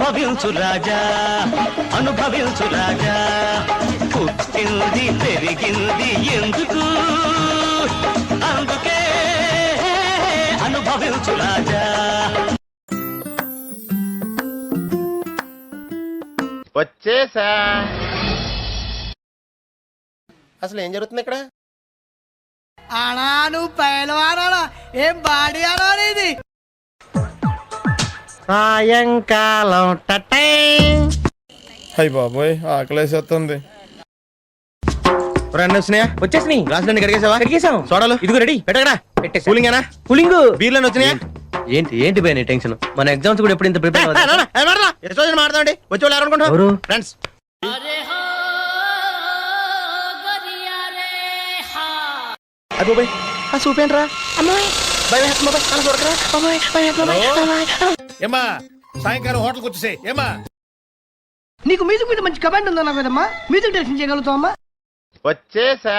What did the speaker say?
అనుభవించు రాజా అనుభవించు రాజా పుట్టింది పెరిగింది ఎందుకు అందుకే అనుభవించు రాజా. వచ్చేసా. అసలు ఏం జరుగుతుంది ఇక్కడ? అనా నువ్వు పైలవానా? ఏం బాడీ అనా ఇది? సాయంకాలం అయ్యి బాబోయ్ ఆకలేసేస్తుంది. వచ్చినాయా? వచ్చేసినాయి. గ్లాసులన్నీ కడిగేసాం. సోడాలు ఇదిగో రెడీ. పెట్టగడా పెట్టే. కూలింగేనా? కూలింగ్. బీర్లను వచ్చినాయా? ఏంటి భయ టెన్షన్? మన ఎగ్జామ్స్ కూడా ఎప్పుడు ఇంత ప్రిపేర్ మాట్లాడండి. వచ్చే వాళ్ళు ఎవరనుకుంటారు? ఫ్రెండ్స్. చూపేంట్రా ఏమా సాయంకాలం హోటల్కి వచ్చేసే. ఏమా నీకు మ్యూజిక్ మీద మంచి కమాండ్ ఉందా? నాకు కదమ్మా మ్యూజిక్ డైరెక్షన్ చేయగలుగుతావమ్మా? వచ్చేసా.